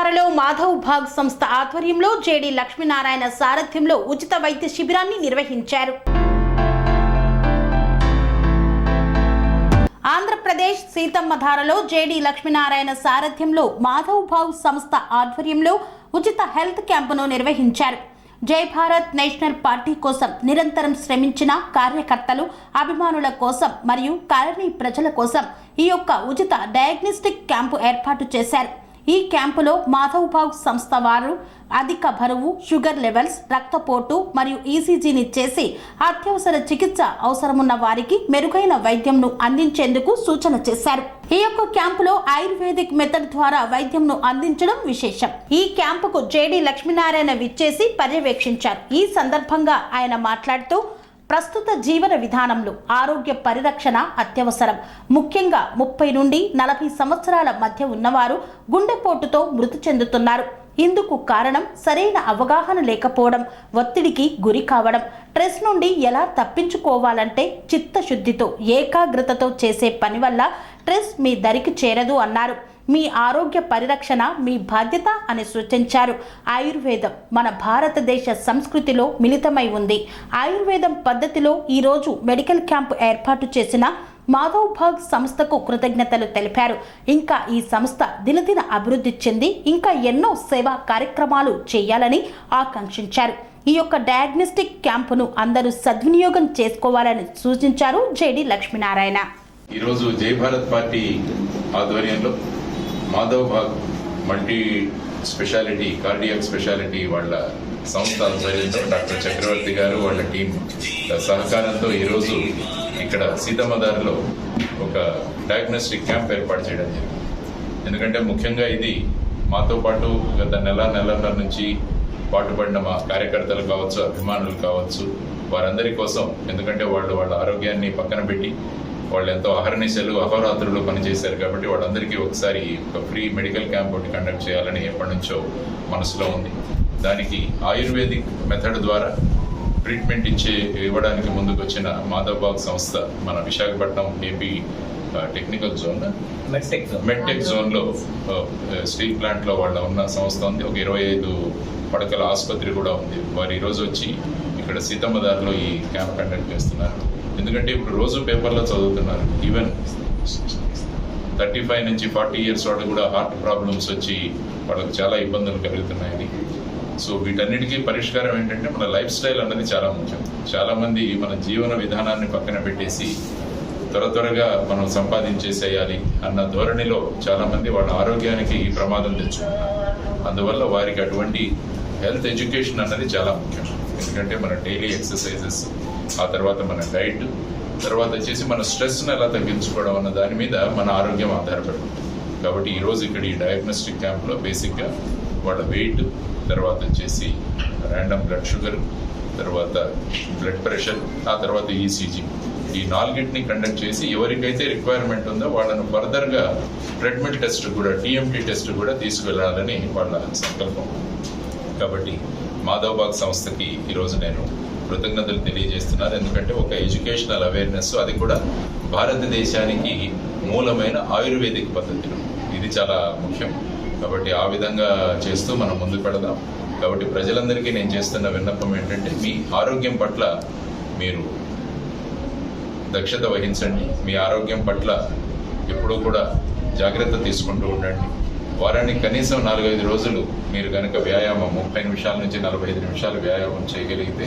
పశ్చిమధారలో మాధవ్ భాగ్ సంస్థ ఆధ్వర్యంలో జేడి లక్ష్మీనారాయణ సారథ్యంలో ఉచిత వైద్య శిబిరాన్ని నిర్వహించారు. ఆంధ్రప్రదేశ్ సీతమ్మధారలో జేడి లక్ష్మీనారాయణ సారథ్యంలో మాధవ్ భాగ్ సంస్థ ఆధ్వర్యంలో ఉచిత హెల్త్ క్యాంపును నిర్వహించారు. జై భారత్ నేషనల్ పార్టీ కోసం నిరంతరం శ్రమించిన కార్యకర్తలు, అభిమానుల కోసం మరియు కాలనీ ప్రజల కోసం ఈ యొక్క ఉచిత డయాగ్నోస్టిక్ క్యాంపు ఏర్పాటు చేశారు. ఈ క్యాంపులో మాధవ్ భాగ్ సంస్థ వారు అధిక బరువు, షుగర్ లెవెల్స్, రక్తపోటు మరియు ఈసీజీని చేసి అత్యవసర చికిత్స అవసరమున్న వారికి మెరుగైన వైద్యంను అందించేందుకు సూచన చేశారు. ఈ యొక్క క్యాంపులో ఆయుర్వేదిక్ మెథడ్ ద్వారా వైద్యంను అందించడం విశేషం. ఈ క్యాంపుకు జేడి లక్ష్మీనారాయణ విచ్చేసి పర్యవేక్షించారు. ఈ సందర్భంగా ఆయన మాట్లాడుతూ ప్రస్తుత జీవన విధానంలో ఆరోగ్య పరిరక్షణ అత్యవసరం. ముఖ్యంగా 30 నుండి 40 సంవత్సరాల మధ్య ఉన్నవారు గుండెపోటుతో మృతి చెందుతున్నారు. ఇందుకు కారణం సరైన అవగాహన లేకపోవడం, ఒత్తిడికి గురి కావడం. స్ట్రెస్ నుండి ఎలా తప్పించుకోవాలంటే చిత్తశుద్ధితో, ఏకాగ్రతతో చేసే పని వల్ల స్ట్రెస్ మీ దరికి చేరదు అన్నారు. మీ ఆరోగ్య పరిరక్షణ మీ బాధ్యత అని సూచించారు. ఆయుర్వేదం మన భారతదేశ సంస్కృతిలో మిళితమై ఉంది. ఆయుర్వేదం పద్ధతిలో ఈరోజు మెడికల్ క్యాంపు ఏర్పాటు చేసిన మాధవ్ భాగ్ సంస్థకు కృతజ్ఞతలు తెలిపారు. ఇంకా ఈ సంస్థ దినదిన అభివృద్ధి చెంది ఇంకా ఎన్నో సేవా కార్యక్రమాలు చేయాలని ఆకాంక్షించారు. ఈ యొక్క డయాగ్నోస్టిక్ క్యాంపును అందరూ సద్వినియోగం చేసుకోవాలని సూచించారు జేడి లక్ష్మీనారాయణ. ఈరోజు జై భారత్ పార్టీ ఆధ్వర్యంలో Madhav Baug multi specialty cardiac specialty వాళ్ళ సంస్థ ఆధ్వర్యంలో డాక్టర్ చక్రవర్తి గారు వాళ్ళ టీం సహకారంతో ఈరోజు ఇక్కడ సీతమ్మధారలో ఒక డయాగ్నోస్టిక్ క్యాంప్ ఏర్పాటు చేయడం జరిగింది. ఎందుకంటే ముఖ్యంగా ఇది మాతో పాటు గత నెలన్నర నుంచి పాటుపడిన మా కార్యకర్తలు కావచ్చు, అభిమానులు కావచ్చు, వారందరి కోసం. ఎందుకంటే వాళ్ళు వాళ్ళ ఆరోగ్యాన్ని పక్కన పెట్టి వాళ్ళు ఎంతో అహర్నిశలు అహోరాత్రులు పనిచేశారు కాబట్టి వాళ్ళందరికీ ఒకసారి ఒక ఫ్రీ మెడికల్ క్యాంప్ ఒకటి కండక్ట్ చేయాలని ఎప్పటి నుంచో మనసులో ఉంది. దానికి ఆయుర్వేదిక్ మెథడ్ ద్వారా ట్రీట్మెంట్ ఇవ్వడానికి ముందుకు వచ్చిన మాధవ్ భాగ్ సంస్థ మన Visakhapatnam AP technical zone medtech జోన్లో స్టీల్ ప్లాంట్లో వాళ్ళ ఉన్న సంస్థ ఉంది. ఒక 25 పడకల ఆసుపత్రి కూడా ఉంది. వారు ఈరోజు వచ్చి ఇక్కడ సీతమ్మధారలో ఈ క్యాంప్ కండక్ట్ చేస్తున్నారు. ఎందుకంటే ఇప్పుడు రోజు పేపర్లో చదువుతున్నారు, ఈవెన్ 35 నుంచి 40 ఇయర్స్ వాళ్ళు కూడా హార్ట్ ప్రాబ్లమ్స్ వచ్చి వాళ్ళకి చాలా ఇబ్బందులు కలుగుతున్నాయని. సో వీటన్నిటికీ పరిష్కారం ఏంటంటే మన లైఫ్ స్టైల్ అన్నది చాలా ముఖ్యం. చాలామంది మన జీవన విధానాన్ని పక్కన పెట్టేసి త్వరగా మనం సంపాదించేసేయాలి అన్న ధోరణిలో చాలామంది వాళ్ళ ఆరోగ్యానికి ప్రమాదం తెచ్చుకుంటారు. అందువల్ల వారికి అటువంటి హెల్త్ ఎడ్యుకేషన్ అన్నది చాలా ముఖ్యం. ఎందుకంటే మన డైలీ ఎక్సర్సైజెస్, ఆ తర్వాత మన డైట్, తర్వాత వచ్చేసి మన స్ట్రెస్ని ఎలా తగ్గించుకోవడం అన్న దాని మీద మన ఆరోగ్యం ఆధారపడి ఉంటుంది. కాబట్టి ఈరోజు ఇక్కడ ఈ డయాగ్నోస్టిక్ క్యాంప్లో బేసిక్గా వాళ్ళ వెయిట్, తర్వాత వచ్చేసి ర్యాండమ్ బ్లడ్ షుగర్, తర్వాత బ్లడ్ ప్రెషర్, ఆ తర్వాత ఈసీజీ, ఈ 4ని కండక్ట్ చేసి ఎవరికైతే రిక్వైర్మెంట్ ఉందో వాళ్ళను ఫర్దర్గా ట్రెడ్మిల్ టెస్ట్ కూడా, టీఎంటీ టెస్ట్ కూడా తీసుకువెళ్ళాలని వాళ్ళ సంకల్పం. కాబట్టి మాధవ్ భాగ్ సంస్థకి ఈరోజు నేను కృతజ్ఞతలు తెలియజేస్తున్నారు. ఎందుకంటే ఒక ఎడ్యుకేషనల్ అవేర్నెస్, అది కూడా భారతదేశానికి మూలమైన ఆయుర్వేదిక్ పద్ధతిలో, ఇది చాలా ముఖ్యం. కాబట్టి ఆ విధంగా చేస్తూ మనం ముందుకు పెడదాం. కాబట్టి ప్రజలందరికీ నేను చేస్తున్న విన్నపం ఏంటంటే మీ ఆరోగ్యం పట్ల మీరు దక్షత వహించండి. మీ ఆరోగ్యం పట్ల ఎప్పుడూ కూడా జాగ్రత్త తీసుకుంటూ ఉండండి. వారానికి కనీసం 4-5 రోజులు మీరు కనుక వ్యాయామం 30 నిమిషాల నుంచి 45 నిమిషాలు వ్యాయామం చేయగలిగితే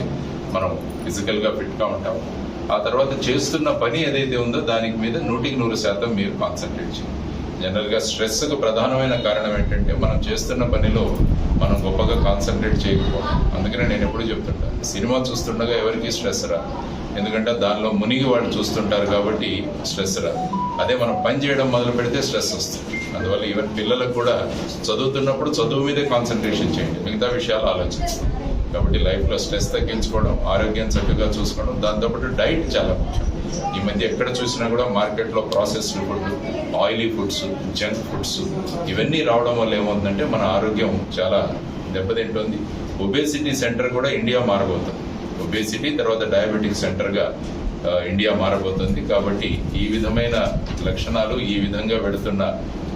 మనం ఫిజికల్గా ఫిట్గా ఉంటాం. ఆ తర్వాత చేస్తున్న పని ఏదైతే ఉందో దానికి మీద 100% మీరు కాన్సన్ట్రేట్ చేయండి. జనరల్గా స్ట్రెస్కు ప్రధానమైన కారణం ఏంటంటే మనం చేస్తున్న పనిలో మనం గొప్పగా కాన్సన్ట్రేట్ చేయకపోవడం. అందుకనే నేను ఎప్పుడు చెప్తుంటాను, సినిమా చూస్తుండగా ఎవరికి స్ట్రెస్ రాదు. ఎందుకంటే దానిలో మునిగి వాళ్ళు చూస్తుంటారు కాబట్టి స్ట్రెస్ రాదు. అదే మనం పని చేయడం మొదలు పెడితే స్ట్రెస్ వస్తుంది. అందువల్ల ఈవెన్ పిల్లలకు కూడా చదువుతున్నప్పుడు చదువు మీదే కాన్సన్ట్రేషన్ చేయండి, మిగతా విషయాలు ఆలోచించండి. కాబట్టి లైఫ్లో స్ట్రెస్ తగ్గించుకోవడం, ఆరోగ్యం చక్కగా చూసుకోవడం, దాంతోపాటు డైట్ చాలా ముఖ్యం. ఈ మధ్య ఎక్కడ చూసినా కూడా మార్కెట్లో processed food, oily foods, junk foods ఇవన్నీ రావడం వల్ల ఏమవుతుందంటే మన ఆరోగ్యం చాలా దెబ్బతింటుంది. ఒబేసిటీ సెంటర్ కూడా ఇండియా మారబోతుంది. ఒబేసిటీ తర్వాత డయాబెటిక్ సెంటర్గా ఇండియా మారబోతుంది. కాబట్టి ఈ విధమైన లక్షణాలు, ఈ విధంగా వెళుతున్న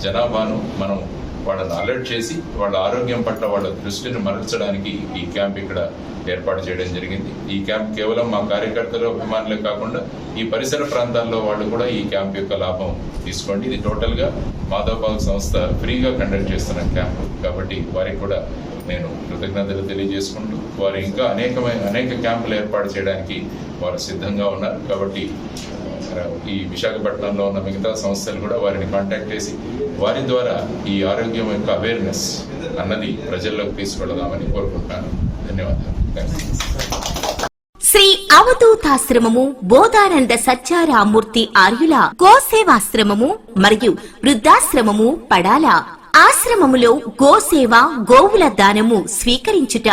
జనాభాను మనం వాళ్ళని అలర్ట్ చేసి వాళ్ళ ఆరోగ్యం పట్ల వాళ్ళ దృష్టిని మరల్చడానికి ఈ క్యాంప్ ఇక్కడ ఏర్పాటు చేయడం జరిగింది. ఈ క్యాంప్ కేవలం మా కార్యకర్తలు అభిమానులే కాకుండా ఈ పరిసర ప్రాంతాల్లో వాళ్ళు కూడా ఈ క్యాంప్ యొక్క లాభం తీసుకోండి. ఇది టోటల్ గా మాధవ్ బాగ్ సంస్థ ఫ్రీగా కండక్ట్ చేస్తున్న క్యాంప్ కాబట్టి వారికి కూడా నేను కృతజ్ఞతలు తెలియజేసుకుంటూ వారు ఇంకా అనేక క్యాంపులు ఏర్పాటు చేయడానికి వారు సిద్ధంగా ఉన్నారు. కాబట్టి ఈ విశాఖపట్నంలో ఉన్న మిగతా సంస్థలు కూడా వారిని కాంటాక్ట్ చేసి వారి ద్వారా ఈ ఆరోగ్యం యొక్క అవేర్నెస్ అన్నది ప్రజల్లోకి తీసుకెళ్దామని కోరుకుంటున్నాను. ధన్యవాదాలు. శ్రీ అవధూతాశ్రమము బోధానంద సత్యారామూర్తి ఆర్యుల గోసేవాశ్రమము మరియు వృద్ధాశ్రమము పడాల. ఆశ్రమములో గోసేవ గోవుల దానము స్వీకరించుట,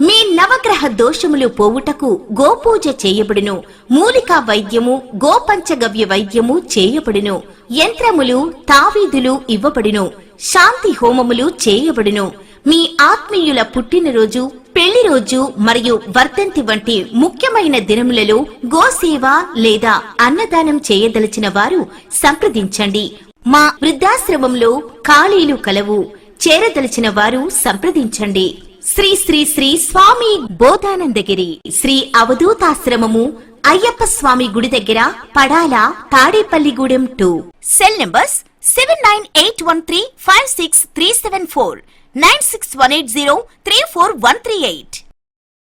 మీ నవగ్రహ దోషములు పోవుటకు గోపూజ చేయబడును. మూలికా వైద్యము గోపంచగవ్య వైద్యము చేయబడును. యంత్రములు తావీదులు ఇవ్వబడును. శాంతి హోమములు చేయబడును. మీ ఆత్మీయుల పుట్టినరోజు, పెళ్లి రోజు మరియు వర్ధంతి వంటి ముఖ్యమైన దినములలో గోసేవ లేదా అన్నదానం చేయదలిచిన వారు సంప్రదించండి. మా వృద్ధాశ్రమంలో ఖాళీలు కలవు. చేరదలిచిన వారు సంప్రదించండి. శ్రీ శ్రీ శ్రీ స్వామి బోధానందగిరి శ్రీ అవధూతాశ్రమము అయ్యప్ప స్వామి గుడి దగ్గర పడాల, తాడేపల్లిగూడెం 2. Cell numbers 7981356374, 96180341138.